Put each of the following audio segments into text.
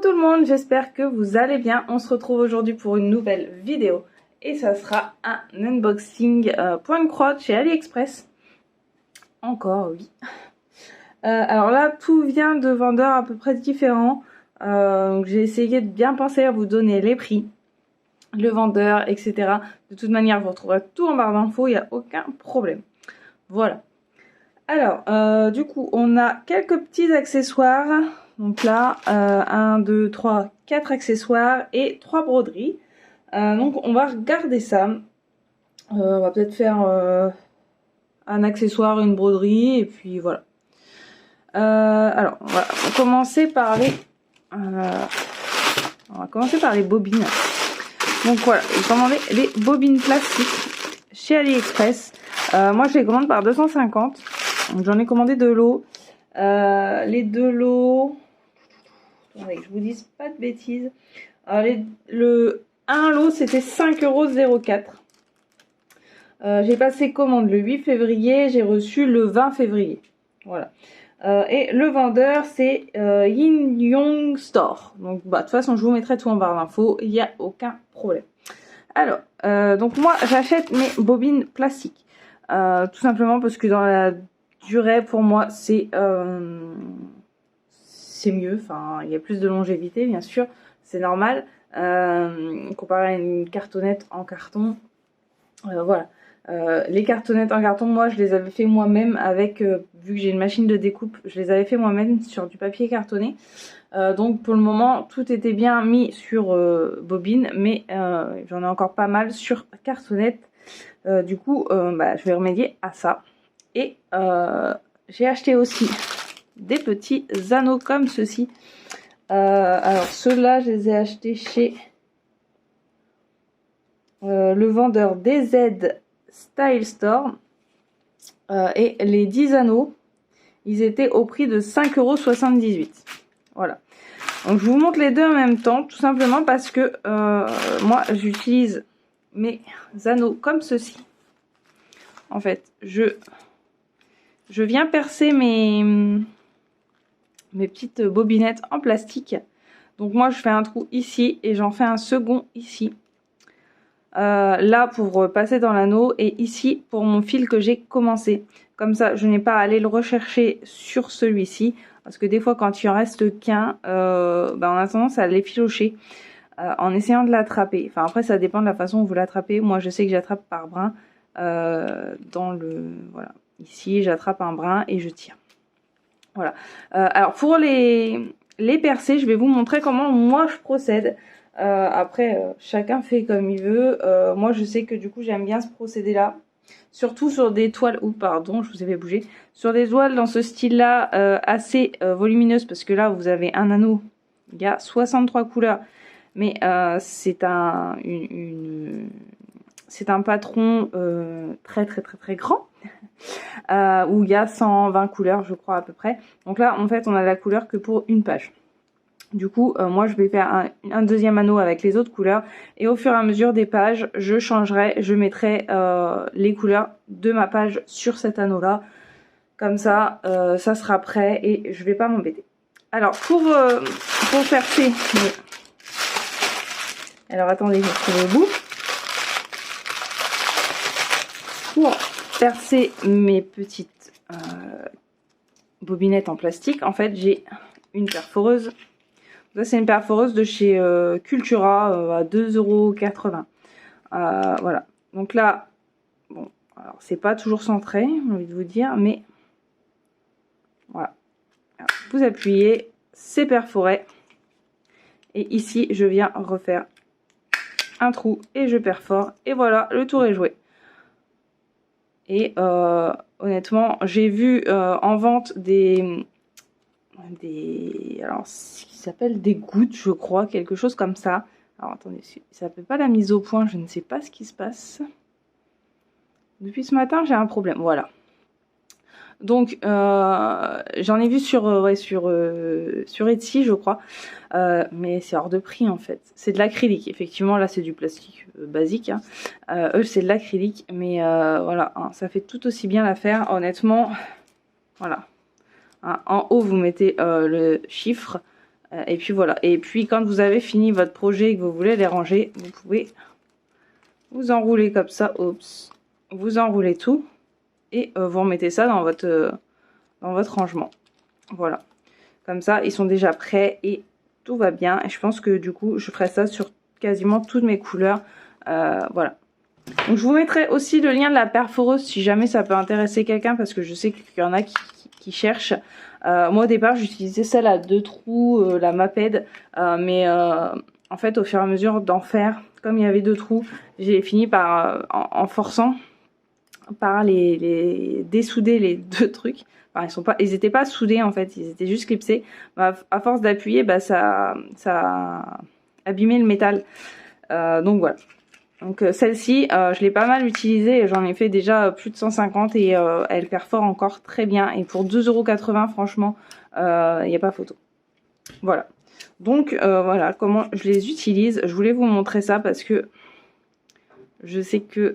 tout le monde, j'espère que vous allez bien. On se retrouve aujourd'hui pour une nouvelle vidéo et ça sera un unboxing point de croix chez AliExpress. Encore, oui. Alors là, tout vient de vendeurs à peu près différents. Donc j'ai essayé de bien penser à vous donner les prix, le vendeur, etc. De toute manière, vous retrouverez tout en barre d'infos, il n'y a aucun problème. Voilà. Alors, du coup, on a quelques petits accessoires. Donc là, 1, 2, 3, 4 accessoires et 3 broderies. Donc on va regarder ça. On va peut-être faire un accessoire, une broderie, et puis voilà. Alors, on va commencer par les... bobines. Donc voilà, j'ai commandé les bobines plastiques chez AliExpress. Moi, je les commande par 250. Donc j'en ai commandé 2 lots. Les 2 lots... Attendez, que je vous dise pas de bêtises. Alors, le 1 lot, c'était 5,04 €. J'ai passé commande le 8 février. J'ai reçu le 20 février. Voilà. Et le vendeur, c'est Yin Young Store. Donc, bah, de toute façon, je vous mettrai tout en barre d'infos. Il n'y a aucun problème. Alors, donc moi, j'achète mes bobines plastiques. Tout simplement parce que dans la durée, pour moi, c'est mieux. Enfin, il y a plus de longévité, bien sûr. C'est normal. Comparé à une cartonnette en carton. Voilà. Les cartonnettes en carton, moi je les avais fait moi-même avec, vu que j'ai une machine de découpe, je les avais fait moi-même sur du papier cartonné. Donc pour le moment, tout était bien mis sur bobine, mais j'en ai encore pas mal sur cartonnette. Du coup, bah, je vais remédier à ça. Et j'ai acheté aussi des petits anneaux comme ceci. Alors ceux-là, je les ai achetés chez le vendeur DZ Style Store. Et les 10 anneaux, ils étaient au prix de 5,78 €. Voilà. Donc je vous montre les deux en même temps, tout simplement parce que moi j'utilise mes anneaux comme ceci. En fait, je viens percer mes petites bobinettes en plastique. Donc moi je fais un trou ici et j'en fais un second ici. Là pour passer dans l'anneau et ici pour mon fil que j'ai commencé. Comme ça, je n'ai pas à aller le rechercher sur celui-ci. Parce que des fois, quand il en reste qu'un, on a tendance à l'effilocher en essayant de l'attraper. Enfin, après, ça dépend de la façon dont vous l'attrapez. Moi, je sais que j'attrape par brin. Voilà. Ici, j'attrape un brin et je tire. Voilà. Alors, pour les percer, je vais vous montrer comment moi je procède. Après, chacun fait comme il veut. Moi, je sais que du coup, j'aime bien ce procédé-là. Surtout sur des toiles, pardon, je vous ai fait bouger. Sur des toiles dans ce style-là, assez volumineuses, parce que là, vous avez un anneau, il y a 63 couleurs. Mais c'est un patron très grand, où il y a 120 couleurs, je crois, à peu près. Donc là, en fait, on a la couleur que pour une page. Du coup, moi je vais faire un deuxième anneau avec les autres couleurs et au fur et à mesure des pages, je changerai, je mettrai les couleurs de ma page sur cet anneau-là. Comme ça, ça sera prêt et je vais pas m'embêter. Alors, pour percer... Alors, attendez, je vais trouver le bout. Pour percer mes petites bobinettes en plastique, en fait, j'ai une perforeuse. Ça, c'est une perforeuse de chez Cultura à 2,80 €. Voilà. Donc là, bon, alors c'est pas toujours centré, j'ai envie de vous dire, mais voilà. Alors, vous appuyez, c'est perforé. Et ici, je viens refaire un trou et je perfore. Et voilà, le tour est joué. Et honnêtement, j'ai vu en vente alors ce qui s'appelle des gouttes, je crois, quelque chose comme ça. Alors attendez, ça s'appelle pas la mise au point, je ne sais pas ce qui se passe. Depuis ce matin, j'ai un problème, voilà. Donc j'en ai vu sur Etsy, je crois, mais c'est hors de prix en fait. C'est de l'acrylique, effectivement, là c'est du plastique basique, hein. Eux c'est de l'acrylique, mais voilà, hein, ça fait tout aussi bien l'affaire, honnêtement. Voilà. Hein, en haut, vous mettez le chiffre Et puis voilà. Et puis quand vous avez fini votre projet et que vous voulez les ranger, vous pouvez vous enrouler comme ça. Oups. Vous enroulez tout. Et vous remettez ça dans votre rangement. Voilà. Comme ça, ils sont déjà prêts et tout va bien. Et je pense que du coup, je ferai ça sur quasiment toutes mes couleurs. Voilà. Donc je vous mettrai aussi le lien de la perforeuse si jamais ça peut intéresser quelqu'un, parce que je sais qu'il y en a qui cherchent. Moi au départ j'utilisais celle à 2 trous, la Maped, mais en fait au fur et à mesure d'en faire, comme il y avait 2 trous, j'ai fini par en forçant par les dessouder les 2 trucs. Enfin, ils étaient pas soudés en fait, ils étaient juste clipsés. Bah, à force d'appuyer, bah ça a abîmé le métal. Donc voilà. Donc celle-ci, je l'ai pas mal utilisée, j'en ai fait déjà plus de 150 et elle perfore encore très bien. Et pour 2,80 €, franchement, il n'y a pas photo. Voilà. Donc voilà comment je les utilise. Je voulais vous montrer ça parce que je sais que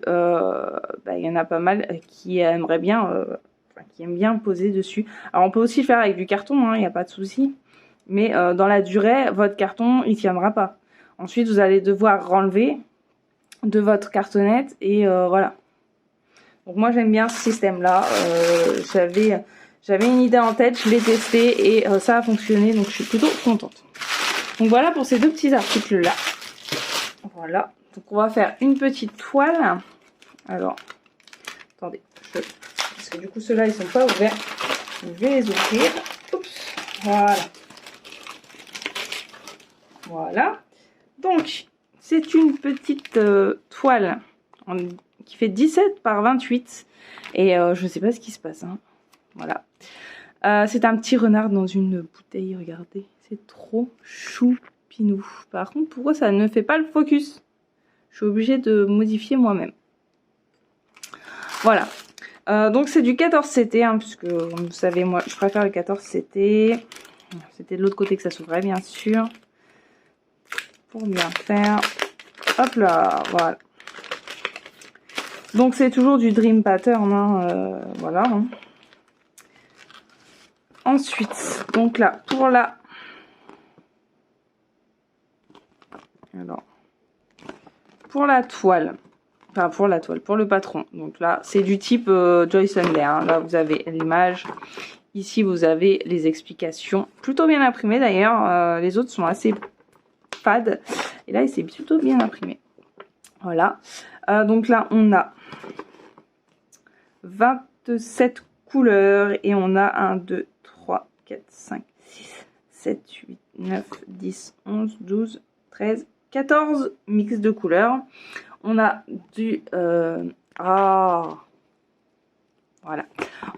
il y en a pas mal qui aimeraient bien, qui aiment bien poser dessus. Alors on peut aussi le faire avec du carton, il n'y a pas de souci. Mais dans la durée, votre carton, il tiendra pas. Ensuite, vous allez devoir renlever de votre cartonnette et voilà. Donc moi j'aime bien ce système là. J'avais une idée en tête, je l'ai testé et ça a fonctionné, donc je suis plutôt contente. Donc voilà pour ces 2 petits articles là. Voilà. Donc on va faire une petite toile. Alors attendez, parce que du coup ceux-là ils sont pas ouverts. Je vais les ouvrir. Oups. Voilà. Voilà. Donc c'est une petite toile qui fait 17 par 28. Et je sais pas ce qui se passe. Voilà. C'est un petit renard dans une bouteille, regardez. C'est trop choupinou. Par contre, pourquoi ça ne fait pas le focus? Je suis obligée de modifier moi-même. Voilà. Donc c'est du 14 CT, puisque comme vous savez, moi je préfère le 14 CT. C'était de l'autre côté que ça s'ouvrait, bien sûr. Pour bien faire. Hop là, voilà. Donc c'est toujours du Dream Pattern, voilà. Ensuite, donc là, pour la... Alors, pour la toile, enfin pour la toile, pour le patron. Donc là, c'est du type Joy Sunday. Là, vous avez l'image. Ici, vous avez les explications. Plutôt bien imprimées d'ailleurs. Les autres sont assez fades. Et là, c'est plutôt bien imprimé. Voilà. Donc là, on a 27 couleurs. Et on a 1, 2, 3, 4, 5, 6, 7, 8, 9, 10, 11, 12, 13, 14 mix de couleurs. On a du... voilà.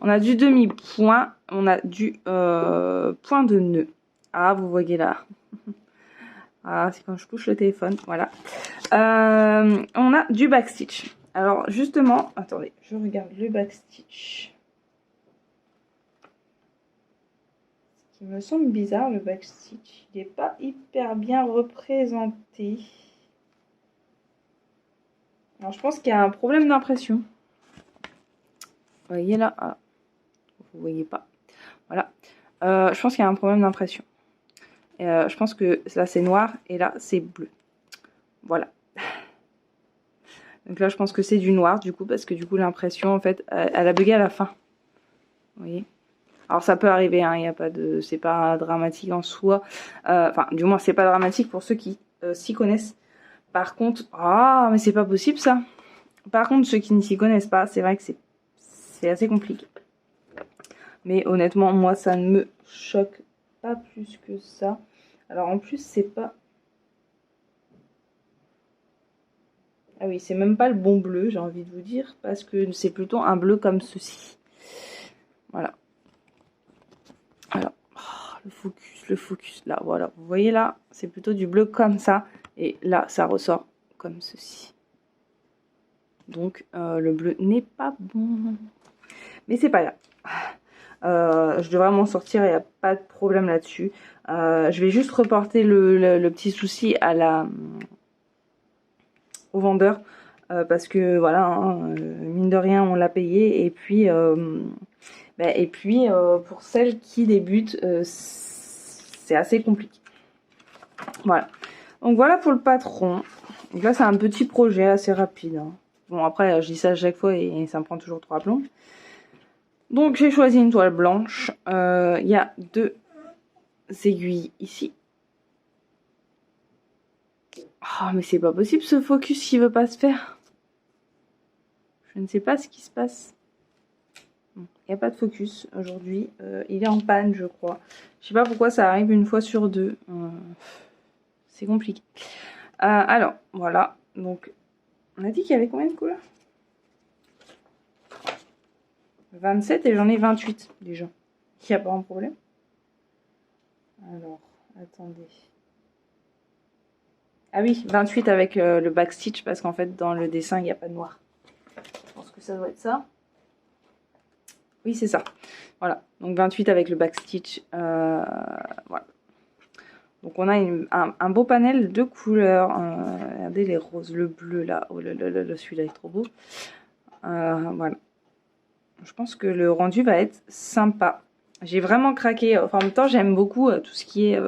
On a du demi-point. On a du point de nœud. Ah, vous voyez là. Ah, c'est quand je touche le téléphone. Voilà. On a du backstitch. Alors, justement... Attendez, je regarde le backstitch. Il me semble bizarre, le backstitch. Il n'est pas hyper bien représenté. Alors, je pense qu'il y a un problème d'impression. Vous voyez là, vous voyez pas. Voilà. Je pense qu'il y a un problème d'impression. Je pense que là, c'est noir et là, c'est bleu. Voilà. Donc là, je pense que c'est du noir, du coup, parce que du coup, l'impression, en fait, elle a bugué à la fin. Vous voyez ? Alors, ça peut arriver, il n'y a pas de... C'est pas dramatique en soi. Enfin, du moins, c'est pas dramatique pour ceux qui s'y connaissent. Par contre... Ah, mais c'est pas possible, ça. Par contre, ceux qui ne s'y connaissent pas, c'est vrai que c'est assez compliqué. Mais honnêtement, moi, ça ne me choque pas plus que ça. Alors, en plus, c'est pas... Ah oui, c'est même pas le bon bleu, j'ai envie de vous dire, parce que c'est plutôt un bleu comme ceci. Voilà. Alors, le focus, là, voilà. Vous voyez là, c'est plutôt du bleu comme ça. Et là, ça ressort comme ceci. Donc, le bleu n'est pas bon. Mais c'est pas grave. Je devrais m'en sortir, il n'y a pas de problème là-dessus. Je vais juste reporter le petit souci à au vendeur. Parce que, voilà, mine de rien, on l'a payé. Et puis... pour celles qui débutent, c'est assez compliqué. Voilà. Donc voilà pour le patron. Donc là c'est un petit projet assez rapide. Hein. Bon après je dis ça à chaque fois et ça me prend toujours 3 plombs. Donc j'ai choisi une toile blanche. Il y a 2 aiguilles ici. Oh mais c'est pas possible ce focus qui veut pas se faire. Je ne sais pas ce qui se passe. Il n'y a pas de focus aujourd'hui. Il est en panne je crois. Je sais pas pourquoi ça arrive une fois sur 2. C'est compliqué. Alors voilà. Donc on a dit qu'il y avait combien de couleurs? 27 et j'en ai 28 déjà. Il n'y a pas un problème. Alors, attendez. Ah oui, 28 avec le backstitch parce qu'en fait dans le dessin il n'y a pas de noir. Je pense que ça doit être ça. Oui, c'est ça. Voilà, donc 28 avec le backstitch. Voilà. Donc on a un beau panel de couleurs. Regardez les roses, le bleu là. Oh là là là, celui-là est trop beau. Voilà. Je pense que le rendu va être sympa. J'ai vraiment craqué. Enfin, en même temps, j'aime beaucoup tout ce qui est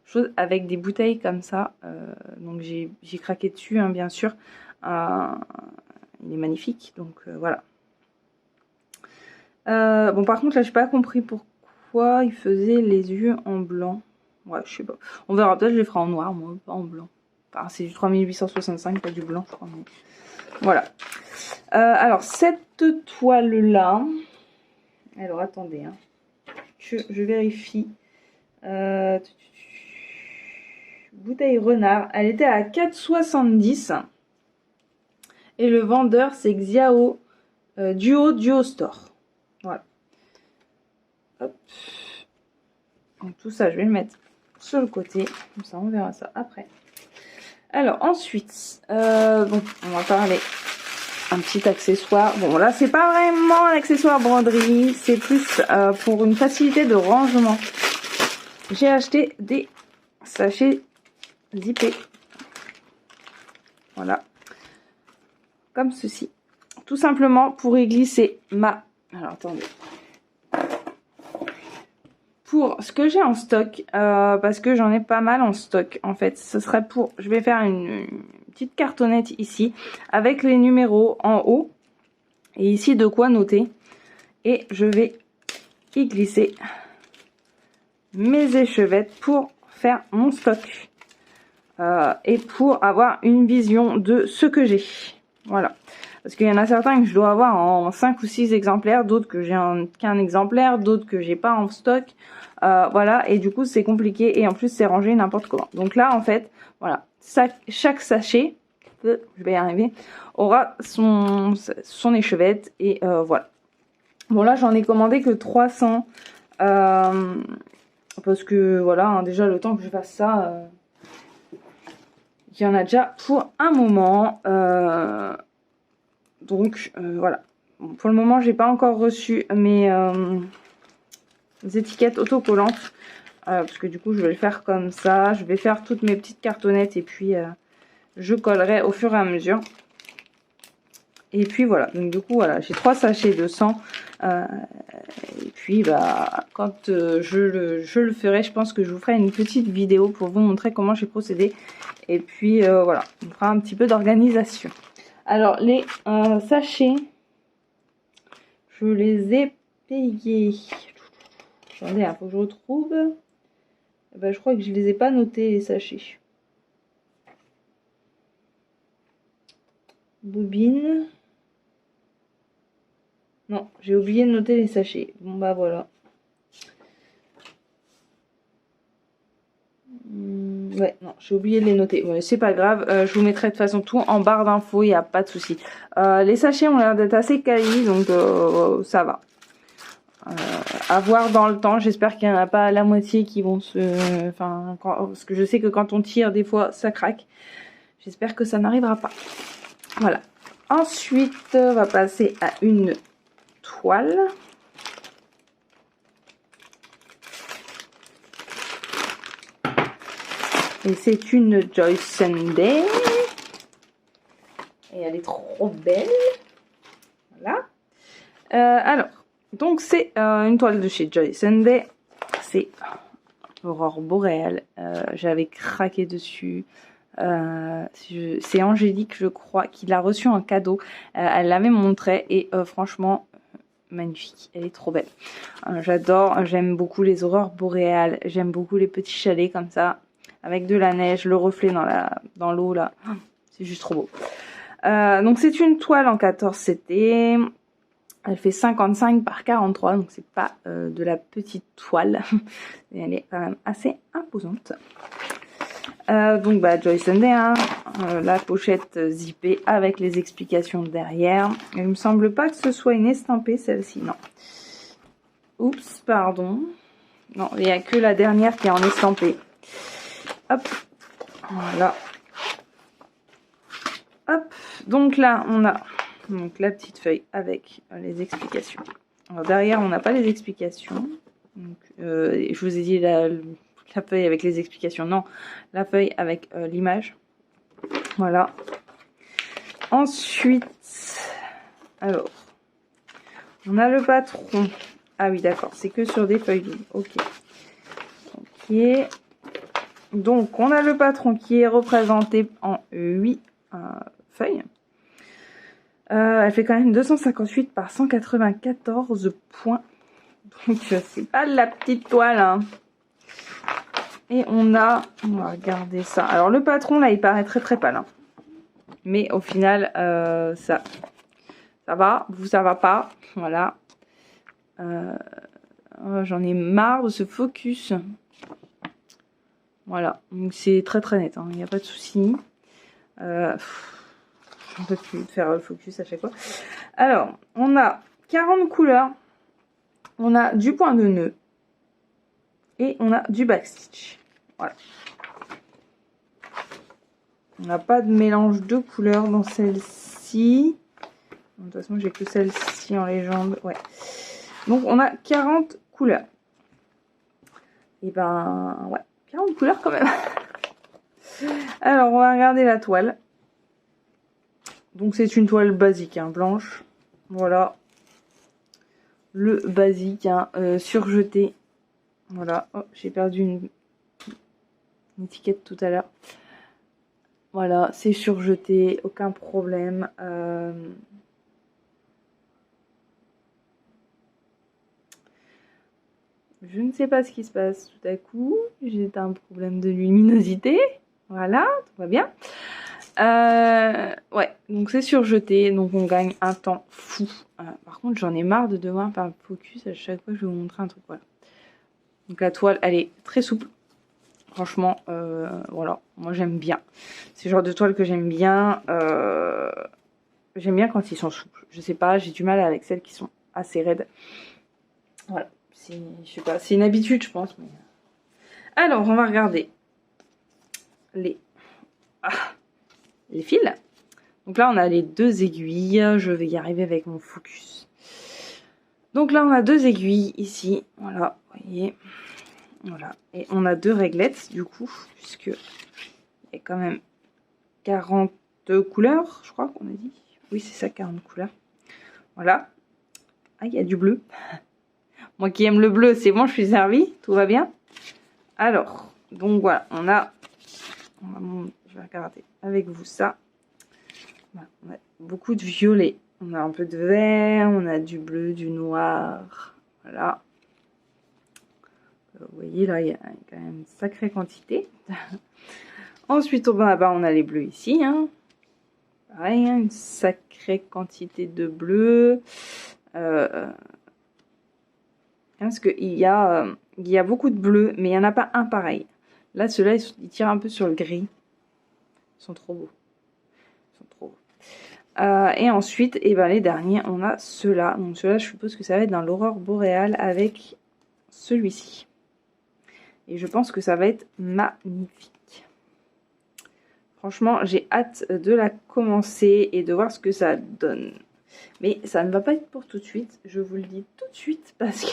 chose avec des bouteilles comme ça. Donc j'ai craqué dessus, hein, bien sûr. Il est magnifique. Donc voilà. Bon, par contre, là, j'ai pas compris pourquoi il faisait les yeux en blanc. Ouais, je sais pas. On verra. Peut-être je les ferai en noir, moi, pas en blanc. Enfin, c'est du 3865, pas du blanc, je crois. Mais... Voilà. Alors, cette toile-là... Alors, attendez, hein, que je vérifie. Bouteille renard, elle était à 4,70. Et le vendeur, c'est Xiao Duo Store. Voilà. Hop. Donc, tout ça, je vais le mettre sur le côté. Comme ça, on verra ça après. Alors, ensuite, bon, on va parler un petit accessoire. Bon, là, c'est pas vraiment un accessoire broderie. C'est plus pour une facilité de rangement. J'ai acheté des sachets zippés. Voilà. Comme ceci. Tout simplement pour y glisser ma... Alors, attendez. Pour ce que j'ai en stock, parce que j'en ai pas mal en stock, en fait. Ce serait pour... Je vais faire une petite cartonnette ici, avec les numéros en haut. Et ici, de quoi noter. Et je vais y glisser mes échevettes pour faire mon stock. Et pour avoir une vision de ce que j'ai. Voilà. Parce qu'il y en a certains que je dois avoir en 5 ou 6 exemplaires, d'autres que j'ai qu'un exemplaire, d'autres que j'ai pas en stock. Voilà, et du coup c'est compliqué et en plus c'est rangé n'importe comment. Donc là en fait, voilà, chaque sachet, je vais y arriver, aura son échevette et voilà. Bon là j'en ai commandé que 300 parce que voilà, hein, déjà le temps que je fasse ça, il y en a déjà pour un moment. Donc voilà. Bon, pour le moment, j'ai pas encore reçu mes étiquettes autocollantes. Parce que du coup, je vais le faire comme ça. Je vais faire toutes mes petites cartonnettes et puis je collerai au fur et à mesure. Et puis voilà. Donc du coup, voilà, j'ai 3 sachets de 100. Et puis bah quand je le ferai, je pense que je vous ferai une petite vidéo pour vous montrer comment j'ai procédé. Et puis voilà, on fera un petit peu d'organisation. Alors, les sachets, je les ai payés. Attendez, il faut que je retrouve. Ben, je crois que je les ai pas notés, les sachets. Bobine. Non, j'ai oublié de noter les sachets. Bon, bah voilà. Ouais, non, j'ai oublié de les noter. Ouais, c'est pas grave, je vous mettrai de toute façon tout en barre d'infos, il n'y a pas de souci. Les sachets ont l'air d'être assez quali, donc ça va. À voir dans le temps, j'espère qu'il n'y en a pas la moitié qui vont se... Enfin, parce que je sais que quand on tire, des fois, ça craque. J'espère que ça n'arrivera pas. Voilà. Ensuite, on va passer à une toile. Et c'est une Joyce Sunday. Et elle est trop belle. Voilà. Alors, donc c'est une toile de chez Joyce Sunday. C'est Aurore boréale. J'avais craqué dessus. C'est Angélique, je crois, qui l'a reçue en cadeau. Elle l'avait montré et franchement, magnifique. Elle est trop belle. J'adore, j'aime beaucoup les aurores boréales. J'aime beaucoup les petits chalets comme ça, avec de la neige, le reflet dans l'eau là. C'est juste trop beau. Donc c'est une toile en 14 CT. Elle fait 55 par 43, donc c'est pas de la petite toile. Et elle est quand même assez imposante. Donc bah Joyce and Day, hein, la pochette zippée avec les explications derrière. Il me semble pas que ce soit une estampée celle-ci, non. Oups, pardon. Non, il n'y a que la dernière qui est en estampée. Hop, voilà. Hop, donc là on a donc la petite feuille avec les explications. Alors derrière on n'a pas les explications. Donc, je vous ai dit la feuille avec les explications. Non, la feuille avec l'image. Voilà. Ensuite, alors, on a le patron. Ah oui, d'accord, c'est que sur des feuilles doubles. Ok. Ok. Donc, on a le patron qui est représenté en 8 feuilles. Elle fait quand même 258 par 194 points. Donc, c'est pas de la petite toile, hein. Et on va regarder ça. Alors, le patron, là, il paraît très très pâle, hein. Mais au final, ça va. Vous, ça va pas. Voilà. J'en ai marre de ce focus. Voilà. Donc, c'est très très net, hein. Il n'y a pas de souci. J'en peux plus de faire le focus à chaque fois. Alors, on a 40 couleurs. On a du point de nœud. Et on a du backstitch. Voilà. On n'a pas de mélange de couleurs dans celle-ci. De toute façon, j'ai que celle-ci en légende. Ouais. Donc, on a 40 couleurs. Et ben, ouais. 40 couleurs quand même. Alors, on va regarder la toile. Donc, c'est une toile basique, hein, blanche. Voilà. Le basique, hein, surjeté. Voilà. Oh, j'ai perdu une étiquette tout à l'heure. Voilà, c'est surjeté, aucun problème. Je ne sais pas ce qui se passe tout à coup. J'ai un problème de luminosité. Voilà, tout va bien. Ouais, donc c'est surjeté, donc on gagne un temps fou. Par contre, j'en ai marre de devoir faire le focus à chaque fois que je vais vous montrer un truc. Voilà. Donc la toile, elle est très souple. Franchement, voilà, moi j'aime bien. C'est le genre de toile que j'aime bien. J'aime bien quand ils sont souples. Je sais pas, j'ai du mal avec celles qui sont assez raides. Voilà, je sais pas, c'est une habitude je pense. Mais... Alors, on va regarder les fils. Donc là, on a les 2 aiguilles. Je vais y arriver avec mon focus. Donc là, on a 2 aiguilles ici. Voilà, vous voyez. Voilà. Et on a 2 réglettes, du coup, puisque il y a quand même 40 couleurs, je crois qu'on a dit. Oui, c'est ça, 40 couleurs. Voilà. Ah, il y a du bleu. Moi qui aime le bleu, c'est bon, je suis servie. Tout va bien. Alors, donc voilà, je vais regarder avec vous ça. Voilà, on a beaucoup de violet. On a un peu de vert, on a du bleu, du noir. Voilà. Vous voyez, là, il y a quand même une sacrée quantité. Ensuite, au bas là-bas, on a les bleus ici. Hein. Pareil, hein, une sacrée quantité de bleus. Parce qu'il y a beaucoup de bleus, mais il n'y en a pas un pareil. Là, ceux-là, ils tirent un peu sur le gris. Ils sont trop beaux. Ils sont trop beaux. Et ensuite, eh ben, les derniers, on a ceux-là. Donc ceux-là, je suppose que ça va être dans l'aurore boréale avec celui-ci. Et je pense que ça va être magnifique. Franchement, j'ai hâte de la commencer et de voir ce que ça donne. Mais ça ne va pas être pour tout de suite. Je vous le dis tout de suite parce que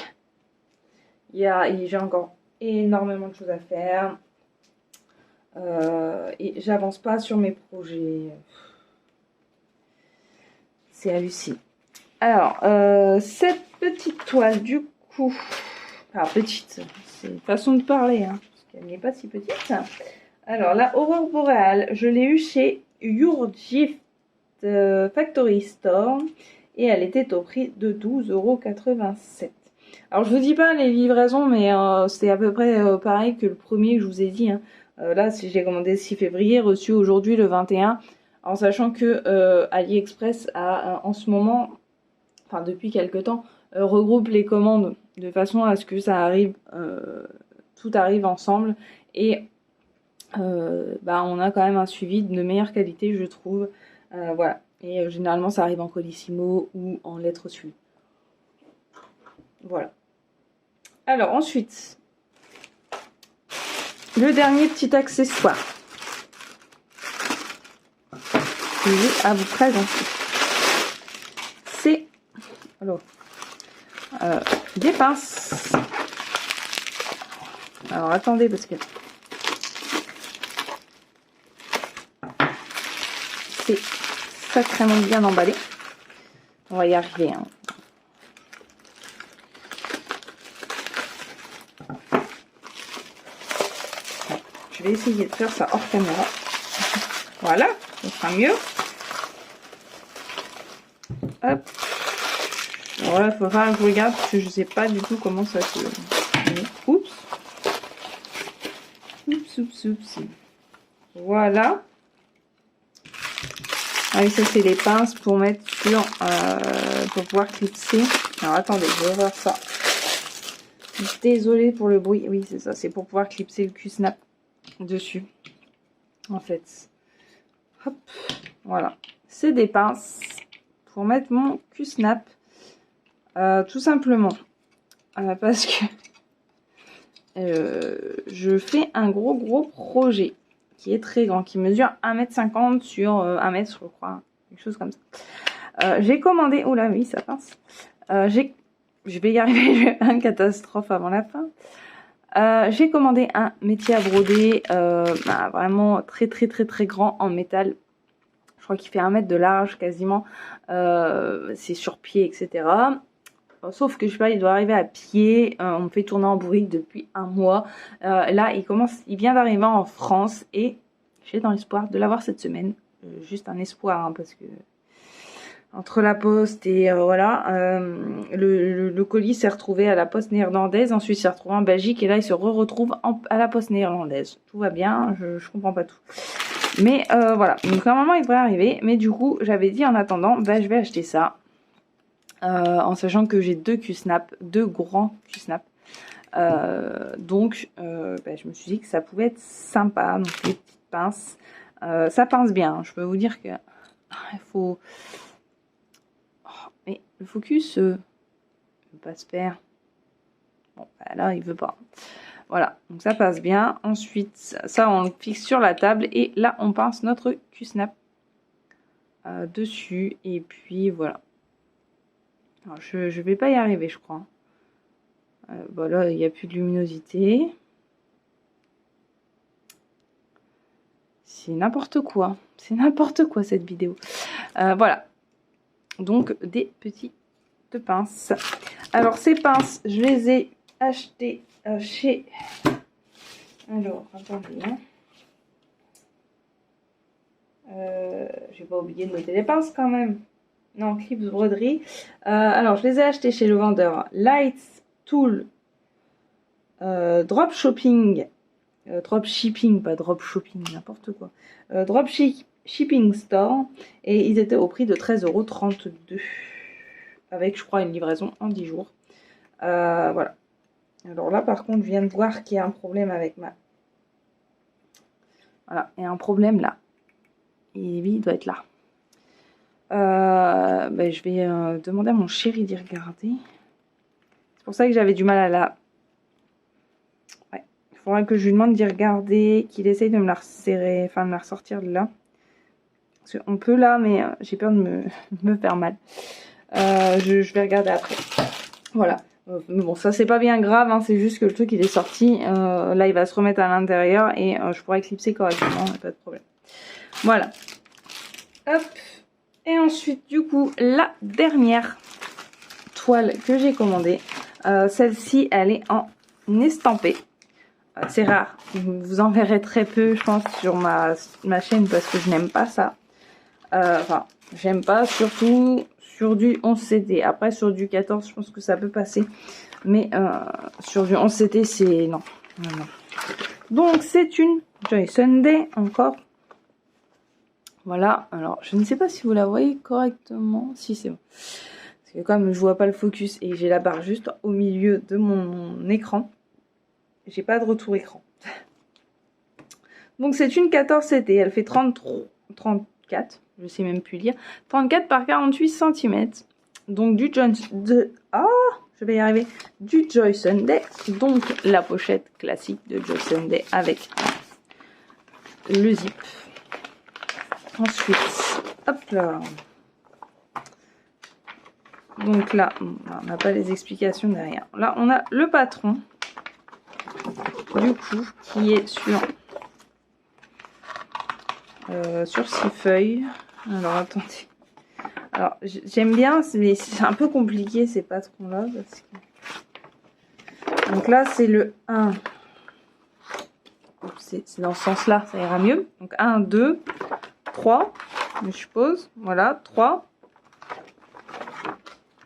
j'ai encore énormément de choses à faire. Et j'avance pas sur mes projets. C'est hallucinant. Alors, cette petite toile, du coup, Enfin, petite, c'est une façon de parler, hein, parce qu'elle n'est pas si petite. Alors, la Aurore Boréale, je l'ai eu chez Your Gift Factory Store. Et elle était au prix de 12,87 €. Alors, je vous dis pas les livraisons, mais c'est à peu près pareil que le premier que je vous ai dit. Hein. Là, si j'ai commandé le 6 février, reçu aujourd'hui le 21. En sachant que AliExpress a en ce moment, enfin depuis quelques temps, regroupe les commandes de façon à ce que ça arrive, tout arrive ensemble. Et on a quand même un suivi de meilleure qualité, je trouve. Voilà. Et généralement, ça arrive en colissimo ou en lettres suivies. Voilà. Alors, ensuite, le dernier petit accessoire que j'ai à vous présenter. C'est des pinces. Alors, attendez, parce que c'est sacrément bien emballé. On va y arriver. Hein. Je vais essayer de faire ça hors caméra. Voilà, ça sera mieux. Hop. Voilà, il faut faire que je regarde parce que je sais pas du tout comment ça se... Oups. Oups. Voilà. Ah oui, ça c'est les pinces pour mettre sur... pour pouvoir clipser. Alors attendez, je vais voir ça. Désolée pour le bruit. Oui, c'est ça. C'est pour pouvoir clipser le Q-snap dessus. En fait. Hop. Voilà. C'est des pinces pour mettre mon Q-snap. Tout simplement. Parce que je fais un gros projet qui est très grand, qui mesure 1,50 m sur 1 m, je crois. Quelque chose comme ça. J'ai commandé... Oh là, oui, ça pince. Je vais y arriver, j'ai une catastrophe avant la fin. J'ai commandé un métier à broder vraiment très grand en métal. Je crois qu'il fait 1 mètre de large quasiment. C'est sur pied, etc. Sauf que je sais pas, il doit arriver à pied. On me fait tourner en bourrique depuis 1 mois. Là, il vient d'arriver en France et j'ai dans l'espoir de l'avoir cette semaine. Juste un espoir, hein, parce que entre la poste et voilà, le colis s'est retrouvé à la poste néerlandaise. Ensuite, il s'est retrouvé en Belgique et là, il se retrouve à la poste néerlandaise. Tout va bien, je comprends pas tout. Mais voilà, donc normalement, il devrait arriver. Mais du coup, j'avais dit en attendant, je vais acheter ça. En sachant que j'ai 2 Q-snap, 2 grands Q-snap. Donc, je me suis dit que ça pouvait être sympa. Donc, les petites pinces. Ça pince bien. Je peux vous dire que il faut... Oh, mais le focus ne veut pas se faire. Bon, là, il veut pas. Voilà, donc ça passe bien. Ensuite, ça, on le fixe sur la table. Et là, on pince notre Q-snap dessus. Et puis, voilà. Alors, je vais pas y arriver, je crois. Là, il n'y a plus de luminosité. C'est n'importe quoi. C'est n'importe quoi, cette vidéo. Voilà. Donc, des petites pinces. Alors, ces pinces, je les ai achetées chez... Alors, attendez. J'ai pas oublié de noter les pinces, quand même. Non, Clips Broderie. Alors, je les ai achetés chez le vendeur Lights Tool Drop Shopping. Drop Shipping, pas Drop Shopping, n'importe quoi. Drop Shipping Store. Et ils étaient au prix de 13,32 €. Avec, je crois, une livraison en 10 jours. Voilà. Alors là, par contre, je viens de voir qu'il y a un problème avec ma... Voilà, il y a un problème là. Et lui, il doit être là. Je vais demander à mon chéri d'y regarder. C'est pour ça que j'avais du mal à la... Ouais. Il faudra que je lui demande d'y regarder, qu'il essaye de me la resserrer, enfin de me la ressortir de là. Parce qu'on peut là, mais j'ai peur de me faire mal. Je vais regarder après. Voilà. Mais bon, ça c'est pas bien grave, hein, c'est juste que le truc il est sorti. Là, il va se remettre à l'intérieur et je pourrai clipser correctement, pas de problème. Voilà. Hop. Et ensuite, du coup, la dernière toile que j'ai commandée. Celle-ci, elle est en estampé. C'est rare. Vous en verrez très peu, je pense, sur ma chaîne parce que je n'aime pas ça. Enfin, j'aime pas, surtout sur du 11 CT. Après, sur du 14, je pense que ça peut passer. Mais sur du 11 CT, c'est... Non. Non, non. Donc, c'est une Joy Sunday, encore. Voilà. Alors, je ne sais pas si vous la voyez correctement. Si, c'est bon. Parce que comme je vois pas le focus et j'ai la barre juste au milieu de mon écran, j'ai pas de retour écran. Donc, c'est une 14 CT. Elle fait 34. Je sais même plus lire. 34 par 48 cm. Donc, du je vais y arriver. Du Joy Sunday. Donc, la pochette classique de Joy Sunday avec le zip. Ensuite, hop là. Donc là, on n'a pas les explications derrière. Là, on a le patron, du coup, qui est sur 6 feuilles. Alors, attendez. Alors, j'aime bien, mais c'est un peu compliqué ces patrons-là. Que... Donc là, c'est le 1. C'est dans ce sens-là, ça ira mieux. Donc 1, 2, 3, je suppose. Voilà, 3.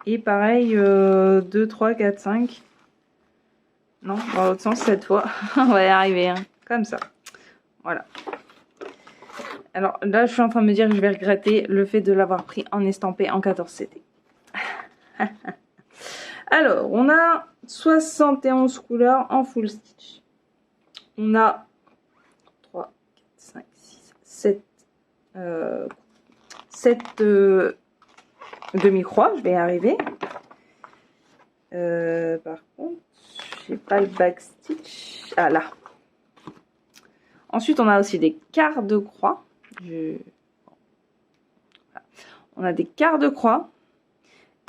Et pareil, 2, 3, 4, 5. Non, dans l'autre sens cette fois. On va y arriver, hein. Comme ça. Voilà. Alors là, je suis en train de me dire que je vais regretter le fait de l'avoir pris en estampé en 14 CT. Alors, on a 71 couleurs en full stitch. On a 3, 4, 5, 6, 7 demi-croix. Je vais y arriver. Par contre, j'ai pas le backstitch. Ah là. Ensuite, on a aussi des quarts de croix. On a des quarts de croix.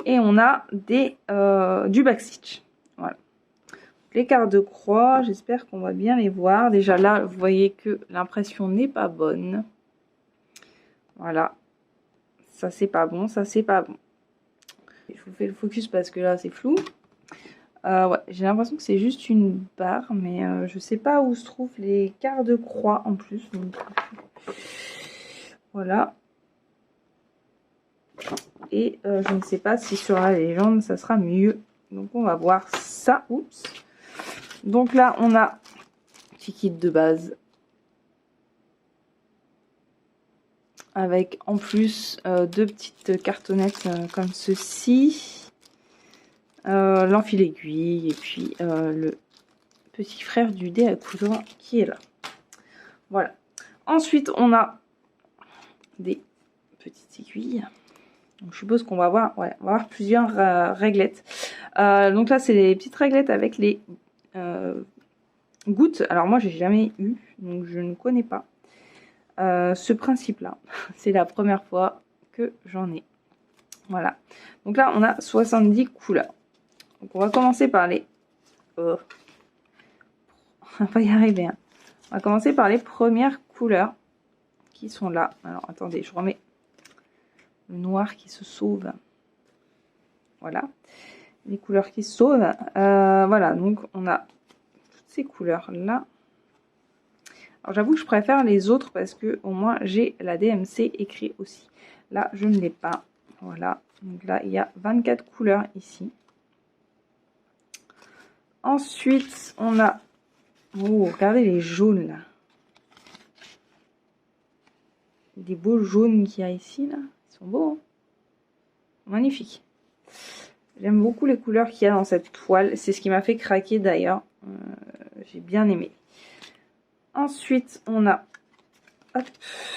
Et on a du backstitch. Voilà. Les quarts de croix, j'espère qu'on va bien les voir. Déjà là, vous voyez que l'impression n'est pas bonne. Voilà. Ça, c'est pas bon. Ça, c'est pas bon. Je vous fais le focus parce que là, c'est flou. Ouais, j'ai l'impression que c'est juste une barre, mais je sais pas où se trouvent les quarts de croix en plus. Donc, voilà. Et je ne sais pas si sur la légende, ça sera mieux. Donc, on va voir ça. Oups. Donc là, on a petit kit de base. Avec en plus 2 petites cartonnettes comme ceci. L'enfil aiguille et puis le petit frère du dé à coudre qui est là. Voilà. Ensuite, on a des petites aiguilles. Donc, je suppose qu'on va avoir, ouais, on va avoir plusieurs réglettes. Donc là, c'est les petites réglettes avec les gouttes. Alors moi, j'ai jamais eu, donc je ne connais pas ce principe-là. C'est la première fois que j'en ai. Voilà. Donc là, on a 70 couleurs. Donc on va commencer par les... Oh. On va y arriver. Hein. On va commencer par les premières couleurs qui sont là. Alors attendez, je remets le noir qui se sauve. Voilà. Les couleurs qui se sauvent. Voilà, donc on a toutes ces couleurs là. Alors j'avoue que je préfère les autres parce que au moins j'ai la DMC écrit aussi. Là, je ne l'ai pas. Voilà. Donc là, il y a 24 couleurs ici. Ensuite, on a... Oh, regardez les jaunes là. Des beaux jaunes qu'il y a ici là. Ils sont beaux. Hein, magnifiques. J'aime beaucoup les couleurs qu'il y a dans cette toile. C'est ce qui m'a fait craquer d'ailleurs. J'ai bien aimé. Ensuite, on a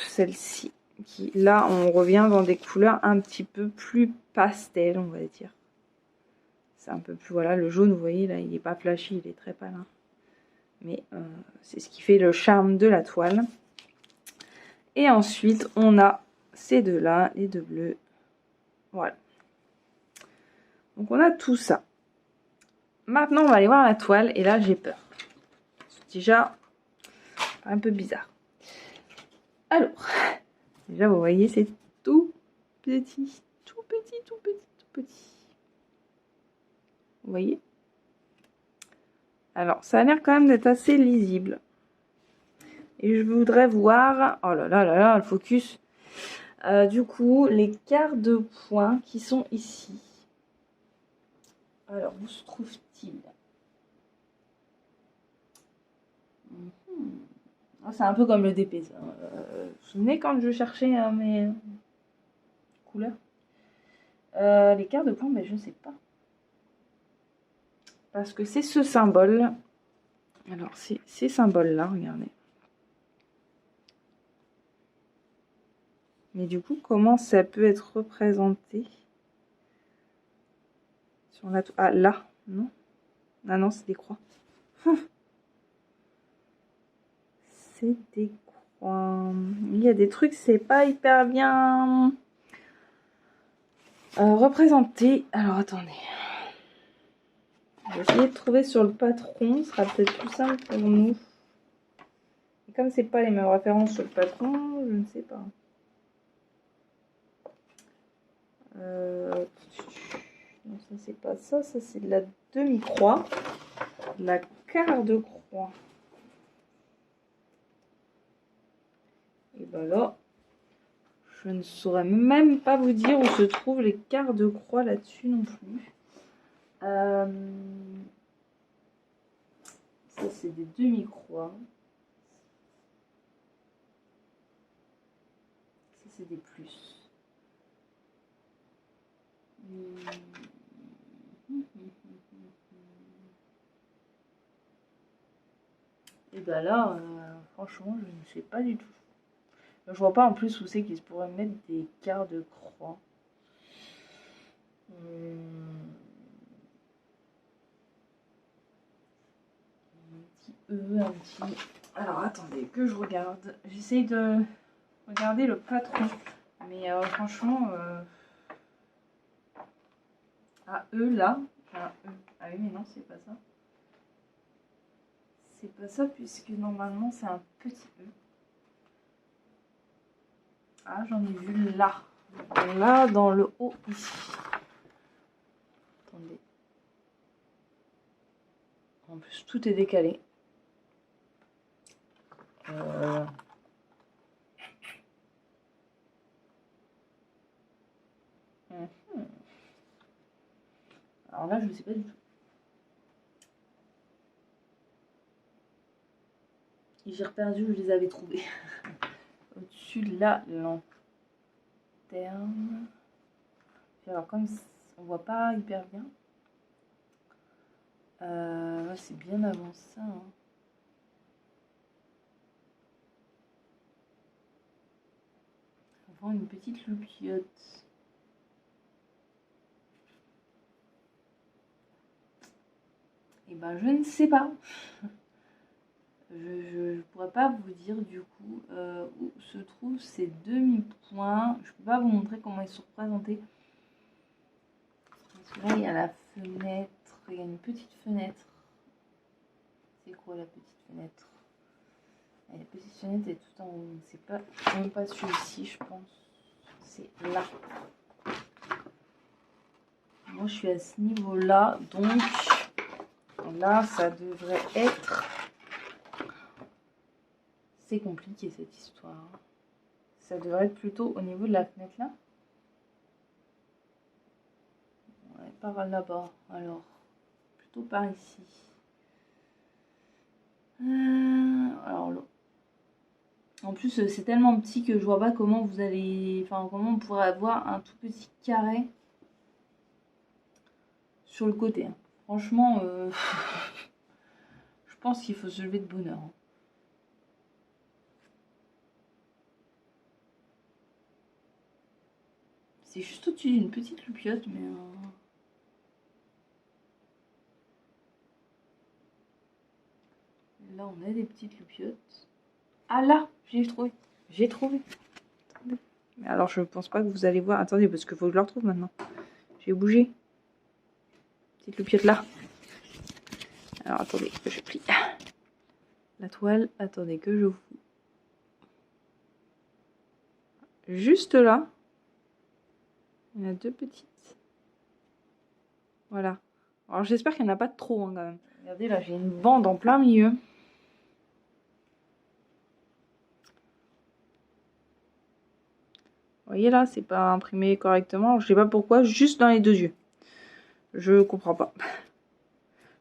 celle-ci. Qui, là, on revient dans des couleurs un petit peu plus pastel, on va dire. C'est un peu plus... Voilà, le jaune, vous voyez, là, il n'est pas flashy, il est très pâle. Hein. Mais c'est ce qui fait le charme de la toile. Et ensuite, on a ces deux-là, les deux bleus. Voilà. Donc, on a tout ça. Maintenant, on va aller voir la toile. Et là, j'ai peur. C'est déjà un peu bizarre. Alors, déjà, vous voyez, c'est tout petit. Tout petit, tout petit, tout petit. Vous voyez? Alors, ça a l'air quand même d'être assez lisible. Et je voudrais voir... Oh là là là là, le focus. Du coup, les quarts de points qui sont ici. Alors, où se trouve-t-il? C'est un peu comme le DP. Ça. Vous vous souvenez quand je cherchais mes couleurs? Les quarts de points, mais je ne sais pas. Parce que c'est ce symbole. Alors, c'est ces symboles-là, regardez. Mais du coup, comment ça peut être représenté sur la... Ah, là, non? Ah non, c'est des croix. C'est des croix. Il y a des trucs, c'est pas hyper bien représenté. Alors, attendez. Je vais essayer de trouver sur le patron. Ce sera peut-être plus simple pour nous. Et comme c'est pas les mêmes références sur le patron, je ne sais pas. Non, ça c'est pas ça. Ça c'est de la demi-croix. La quart de croix. Et ben là, je ne saurais même pas vous dire où se trouvent les quarts de croix là-dessus non plus. Ça c'est des demi-croix. Ça c'est des plus. Et ben là, franchement, je ne sais pas du tout. Je vois pas en plus où c'est qu'ils pourraient mettre des quarts de croix. Un petit E, un petit... Alors attendez, que je regarde. J'essaye de regarder le patron. Mais franchement... Ah, E là. Ah, E. Ah oui, mais non, c'est pas ça. C'est pas ça puisque normalement c'est un petit E. Ah, j'en ai vu là. Là, dans le haut, ici. Attendez. En plus, tout est décalé. Alors là, je ne sais pas du tout. J'ai reperdu où je les avais trouvés. Au-dessus de la lanterne. Alors comme on voit pas hyper bien. Ouais, c'est bien avant ça. Hein. On prend une petite loupiote. Et ben je ne sais pas. Je ne pourrais pas vous dire du coup où se trouvent ces demi-points. Je ne peux pas vous montrer comment ils sont représentés. Parce que là il y a la fenêtre. Il y a une petite fenêtre. C'est quoi la petite fenêtre? La petite fenêtre est tout en haut. C'est pas même pas celui-ci, je pense. C'est là. Moi, je suis à ce niveau-là, donc là, ça devrait être... C'est compliqué cette histoire. Ça devrait être plutôt au niveau de la fenêtre là. Ouais, par là-bas. Alors, plutôt par ici. Alors là. En plus, c'est tellement petit que je vois pas comment vous allez... Enfin, comment on pourrait avoir un tout petit carré sur le côté. Hein. Franchement, je pense qu'il faut se lever de bonne heure. Hein. C'est juste au-dessus d'une petite loupiote, mais... Là, on a des petites loupiotes. Ah là, j'ai trouvé. J'ai trouvé. Attendez. Mais alors, je pense pas que vous allez voir. Attendez, parce qu'il faut que je le retrouve maintenant. J'ai bougé. Petite loupiote là. Alors, attendez, que je plie. La toile, attendez, que je vous... Juste là. Il y en a deux petites. Voilà. Alors, j'espère qu'il n'y en a pas de trop, hein, quand même. Regardez, là, j'ai une bande en plein milieu. Vous voyez là, c'est pas imprimé correctement. Je sais pas pourquoi, juste dans les deux yeux. Je comprends pas.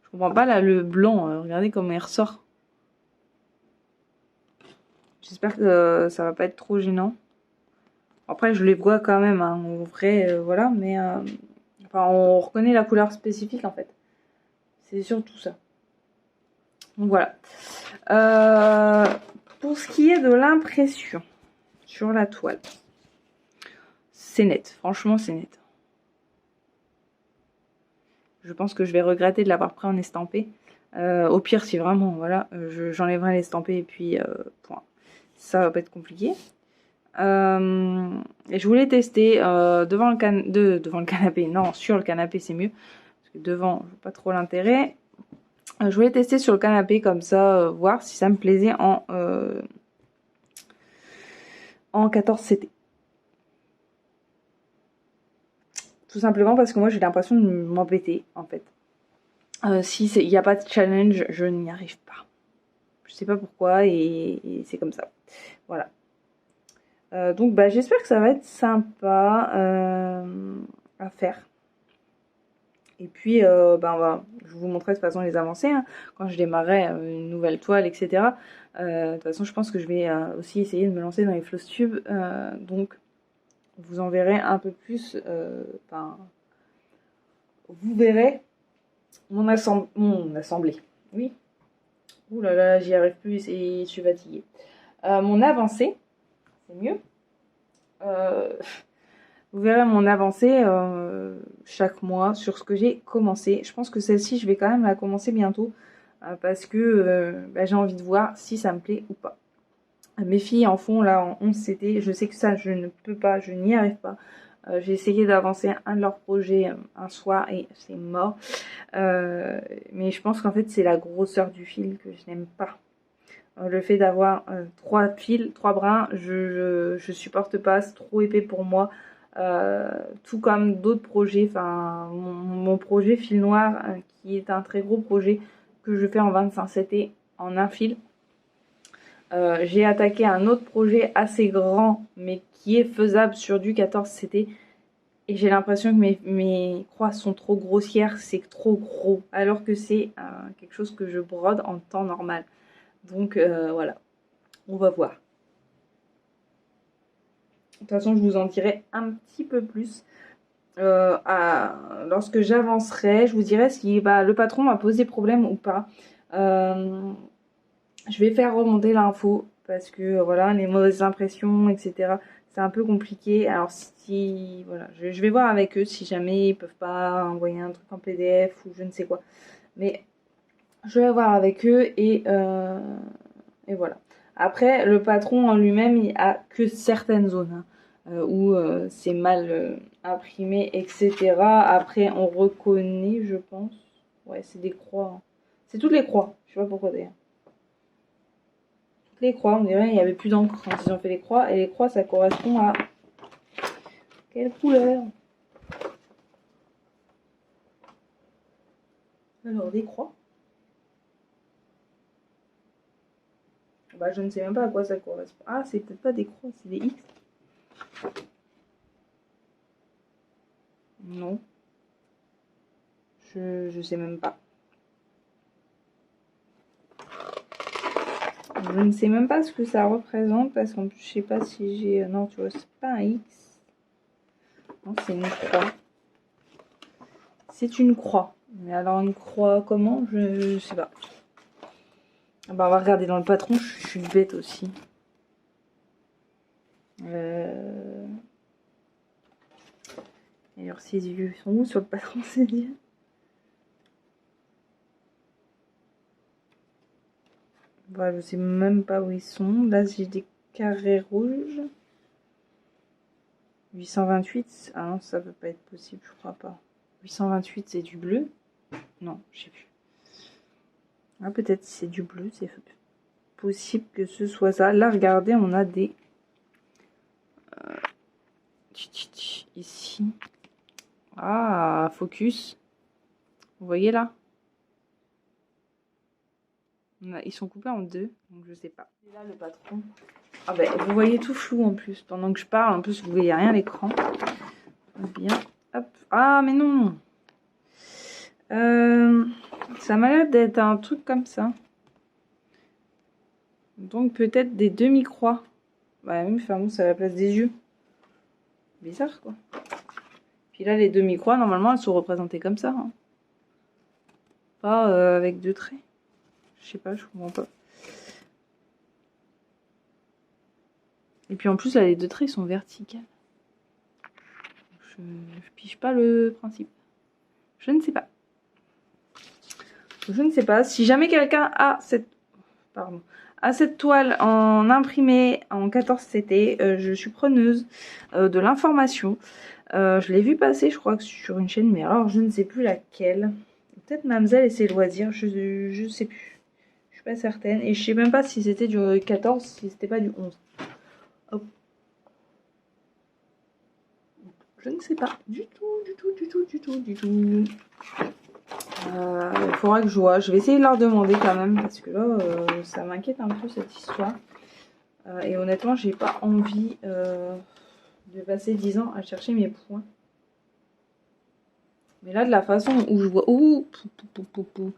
Je comprends pas là le blanc. Regardez comment il ressort. J'espère que ça va pas être trop gênant. Après, je les vois quand même, hein, en vrai, voilà, mais enfin, on reconnaît la couleur spécifique en fait. C'est surtout ça. Donc voilà. Pour ce qui est de l'impression sur la toile, c'est net. Franchement, c'est net. Je pense que je vais regretter de l'avoir pris en estampé. Au pire, si vraiment, voilà, j'enlèverai l'estampé et puis point. Ça va pas être compliqué. Et je voulais tester devant le canapé. Non, sur le canapé, c'est mieux. Parce que devant, je vois pas trop l'intérêt. Je voulais tester sur le canapé comme ça, voir si ça me plaisait en 14 CT. Tout simplement parce que moi j'ai l'impression de m'embêter en fait. Si il n'y a pas de challenge, je n'y arrive pas. Je sais pas pourquoi et c'est comme ça. Voilà. Donc bah, j'espère que ça va être sympa à faire. Et puis bah, je vous montrerai de toute façon les avancées hein, quand je démarrerai une nouvelle toile, etc. De toute façon je pense que je vais aussi essayer de me lancer dans les floss tubes. Donc vous en verrez un peu plus. Vous verrez mon assemblée. Oui. Ouh là là, j'y arrive plus et je suis fatiguée. Mon avancée, c'est mieux. Vous verrez mon avancée chaque mois sur ce que j'ai commencé. Je pense que celle-ci, je vais quand même la commencer bientôt parce que bah, j'ai envie de voir si ça me plaît ou pas. Mes filles en font là en 11 CT. Je sais que ça, je ne peux pas, je n'y arrive pas. J'ai essayé d'avancer un de leurs projets un soir et c'est mort. Mais je pense qu'en fait, c'est la grosseur du fil que je n'aime pas. Le fait d'avoir 3 fils, 3 brins, je supporte pas, c'est trop épais pour moi. Tout comme d'autres projets, enfin mon projet fil noir, qui est un très gros projet que je fais en 25 CT en un fil. J'ai attaqué un autre projet assez grand, mais qui est faisable sur du 14 CT. Et j'ai l'impression que mes croix sont trop grossières, c'est trop gros, alors que c'est quelque chose que je brode en temps normal. Donc voilà, on va voir. De toute façon, je vous en dirai un petit peu plus lorsque j'avancerai. Je vous dirai si le patron m'a posé problème ou pas. Je vais faire remonter l'info parce que voilà, les mauvaises impressions, etc. C'est un peu compliqué. Alors si voilà, je vais voir avec eux si jamais ils peuvent pas envoyer un truc en PDF ou je ne sais quoi. Mais je vais voir avec eux et voilà. Après, le patron en lui-même, il a que certaines zones où c'est mal imprimé, etc. Après, on reconnaît, je pense. Ouais, c'est des croix. Hein. C'est toutes les croix. Je sais pas pourquoi d'ailleurs. Toutes les croix, on dirait qu'il n'y avait plus d'encre quand ils ont fait les croix. Et les croix, ça correspond à quelle couleur? Alors, des croix. Bah, je ne sais même pas à quoi ça correspond. Ah, c'est peut-être pas des croix, c'est des X. Non. Je sais même pas. Je ne sais même pas ce que ça représente parce qu'en plus je sais pas si j'ai... Non, tu vois, c'est pas un X. Non, c'est une croix. C'est une croix. Mais alors une croix comment? Je sais pas. Bah, on va regarder dans le patron, je suis bête aussi. Alors ses yeux sont où sur le patron, ses yeux? Bah, je sais même pas où ils sont. Là, j'ai des carrés rouges. 828. Ah non, ça peut pas être possible, je crois pas. 828, c'est du bleu? Non, je sais plus. Ah, peut-être c'est du bleu, c'est possible que ce soit ça. Là, regardez, on a des... ici. Ah, focus. Vous voyez là? Ils sont coupés en deux, donc je sais pas. Et là, le patron. Ah ben, vous voyez tout flou en plus. Pendant que je parle, en plus, vous voyez rien à l'écran. Bien. Hop. Ah, mais non. Ça m'a l'air d'être un truc comme ça. Donc peut-être des demi-croix. Bah oui, enfin bon, c'est à la place des yeux. Bizarre quoi. Puis là, les demi-croix, normalement, elles sont représentées comme ça. Hein. Pas avec deux traits. Je sais pas, je comprends pas. Et puis en plus, là, les deux traits sont verticales. Je pige pas le principe. Je ne sais pas. Je ne sais pas. Si jamais quelqu'un a cette... Pardon. À cette toile en imprimé en 14 CT, je suis preneuse de l'information. Je l'ai vu passer, je crois que sur une chaîne, mais alors je ne sais plus laquelle. Peut-être Mamzelle et ses loisirs, je sais plus. Je suis pas certaine. Et je sais même pas si c'était du 14, si c'était pas du 11. Hop. Je ne sais pas. Du tout. Il faudra que je vois. Je vais essayer de leur demander quand même, parce que là, ça m'inquiète un peu cette histoire. Et honnêtement, j'ai pas envie de passer 10 ans à chercher mes points. Mais là, de la façon où je vois... Ouh, de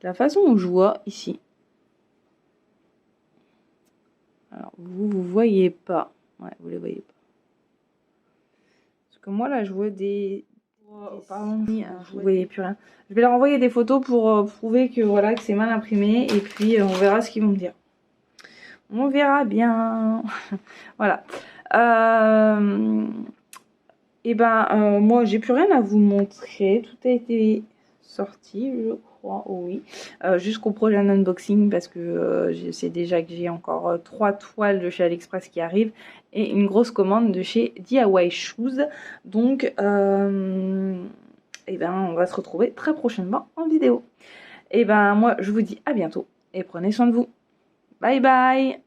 la façon où je vois ici. Alors, vous voyez pas. Ouais, vous les voyez pas. Parce que moi, là, je vois des... Pardon, vous voyez plus rien. Je vais leur envoyer des photos pour prouver que voilà, que c'est mal imprimé. Et puis, on verra ce qu'ils vont me dire. On verra bien. Voilà. Et ben, moi, j'ai plus rien à vous montrer. Tout a été sorti, je crois. Oh, oui. Jusqu'au prochain unboxing, parce que je sais déjà que j'ai encore 3 toiles de chez AliExpress qui arrivent. Et une grosse commande de chez DIY Shoes. Donc, et ben, on va se retrouver très prochainement en vidéo. Et ben, moi, je vous dis à bientôt. Et prenez soin de vous. Bye bye!